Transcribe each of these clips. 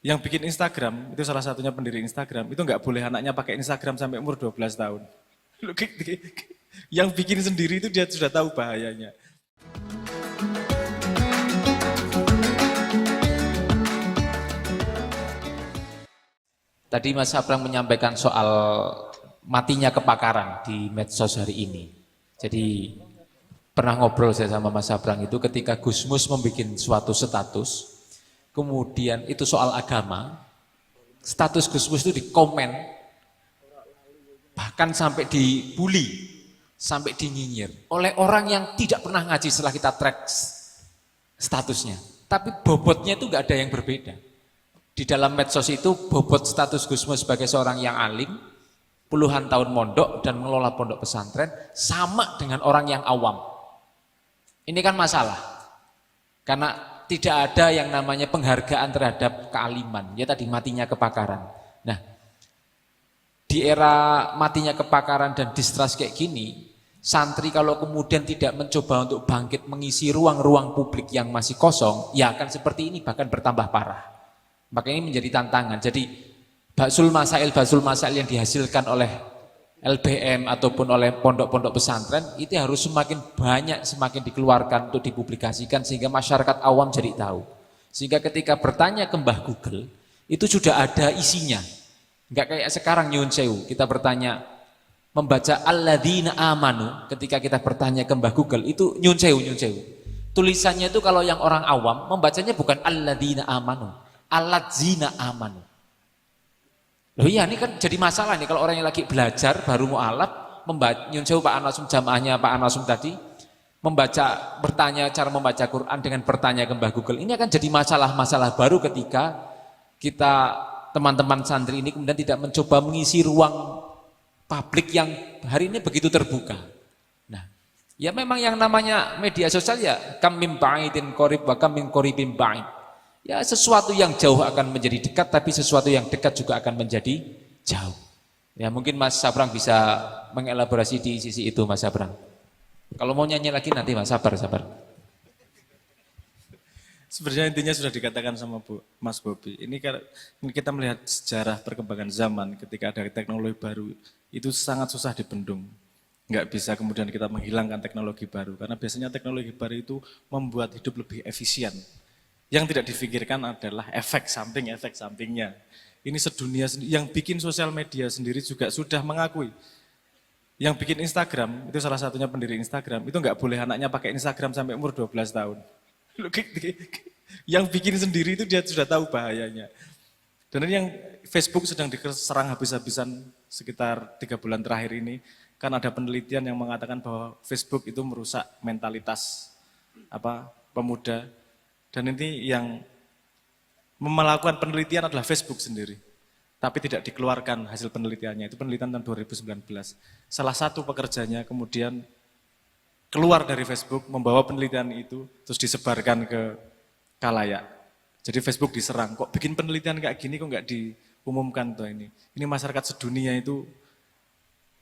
Yang bikin Instagram, itu salah satunya pendiri Instagram, itu nggak boleh anaknya pakai Instagram sampai umur 12 tahun. Yang bikin sendiri itu dia sudah tahu bahayanya. Tadi Mas Abrang menyampaikan soal matinya kepakaran di medsos hari ini. Jadi pernah ngobrol saya sama Mas Abrang itu ketika Gus Mus membuat suatu status, kemudian itu soal agama, status Gus Mus itu dikomen, bahkan sampai dibully, sampai dinyinyir oleh orang yang tidak pernah ngaji setelah kita track statusnya. Tapi bobotnya itu nggak ada yang berbeda. Di dalam medsos itu bobot status Gus Mus sebagai seorang yang alim, puluhan tahun mondok dan mengelola pondok pesantren sama dengan orang yang awam. Ini kan masalah. Karena tidak ada yang namanya penghargaan terhadap kealiman. Ya tadi matinya kepakaran. Nah, di era matinya kepakaran dan distrust kayak gini, santri kalau kemudian tidak mencoba untuk bangkit mengisi ruang-ruang publik yang masih kosong, ya akan seperti ini bahkan bertambah parah. Maka ini menjadi tantangan. Jadi baksul masail yang dihasilkan oleh LBM ataupun oleh pondok-pondok pesantren itu harus semakin banyak, semakin dikeluarkan untuk dipublikasikan sehingga masyarakat awam jadi tahu. Sehingga ketika bertanya ke Mbah Google itu sudah ada isinya. Enggak kayak sekarang nyun sewu, kita bertanya membaca alladzina amanu, ketika kita bertanya ke Mbah Google itu nyun sewu. Tulisannya itu kalau yang orang awam membacanya bukan alladzina amanu, alladzina amanu. Loh iya, ini kan jadi masalah nih kalau orang yang lagi belajar baru mu'alaf membaca nyun sewu Pak Anasum, jamaahnya Pak Anasum tadi bertanya cara membaca Quran dengan bertanya ke Mbah Google. Ini akan jadi masalah-masalah baru ketika kita teman-teman santri ini kemudian tidak mencoba mengisi ruang publik yang hari ini begitu terbuka. Nah, ya memang yang namanya media sosial ya kam mim ba'idin qarib wa kam min qaribin ba'id. Ya sesuatu yang jauh akan menjadi dekat, tapi sesuatu yang dekat juga akan menjadi jauh. Ya mungkin Mas Sabrang bisa mengelaborasi di sisi itu Mas Sabrang. Kalau mau nyanyi lagi nanti Mas, sabar. Sebenarnya intinya sudah dikatakan sama Mas Bobi. Ini kita melihat sejarah perkembangan zaman ketika ada teknologi baru, itu sangat susah dibendung. Nggak bisa kemudian kita menghilangkan teknologi baru, karena biasanya teknologi baru itu membuat hidup lebih efisien. Yang tidak difikirkan adalah efek sampingnya. Ini sedunia, yang bikin sosial media sendiri juga sudah mengakui. Yang bikin Instagram, itu salah satunya pendiri Instagram, itu nggak boleh anaknya pakai Instagram sampai umur 12 tahun. Yang bikin sendiri itu dia sudah tahu bahayanya. Dan ini yang Facebook sedang diserang habis-habisan sekitar 3 bulan terakhir ini, kan ada penelitian yang mengatakan bahwa Facebook itu merusak mentalitas pemuda. Dan ini yang melakukan penelitian adalah Facebook sendiri. Tapi tidak dikeluarkan hasil penelitiannya, itu penelitian tahun 2019. Salah satu pekerjanya kemudian keluar dari Facebook, membawa penelitian itu, terus disebarkan ke khalayak. Jadi Facebook diserang, kok bikin penelitian kayak gini kok nggak diumumkan tuh ini. Ini masyarakat sedunia itu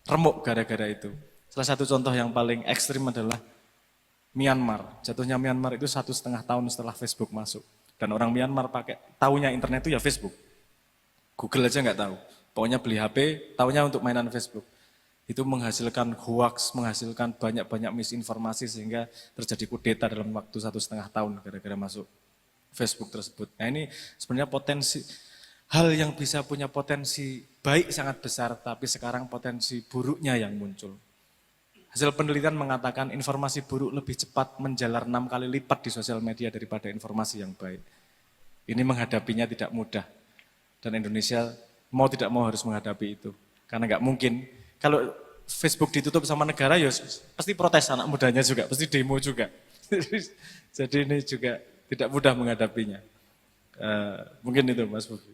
remuk gara-gara itu. Salah satu contoh yang paling ekstrim adalah Myanmar. Jatuhnya Myanmar itu 1,5 tahun setelah Facebook masuk. Dan orang Myanmar taunya internet itu ya Facebook. Google aja nggak tahu. Pokoknya beli HP, taunya untuk mainan Facebook. Itu menghasilkan hoax, menghasilkan banyak-banyak misinformasi sehingga terjadi kudeta dalam waktu 1,5 tahun gara-gara masuk Facebook tersebut. Nah ini sebenarnya hal yang bisa punya potensi baik sangat besar, tapi sekarang potensi buruknya yang muncul. Hasil penelitian mengatakan informasi buruk lebih cepat menjalar 6 kali lipat di sosial media daripada informasi yang baik. Ini menghadapinya tidak mudah. Dan Indonesia mau tidak mau harus menghadapi itu. Karena nggak mungkin, kalau Facebook ditutup sama negara, ya pasti protes anak mudanya juga, pasti demo juga. Jadi ini juga tidak mudah menghadapinya. Mungkin itu Mas Bobi.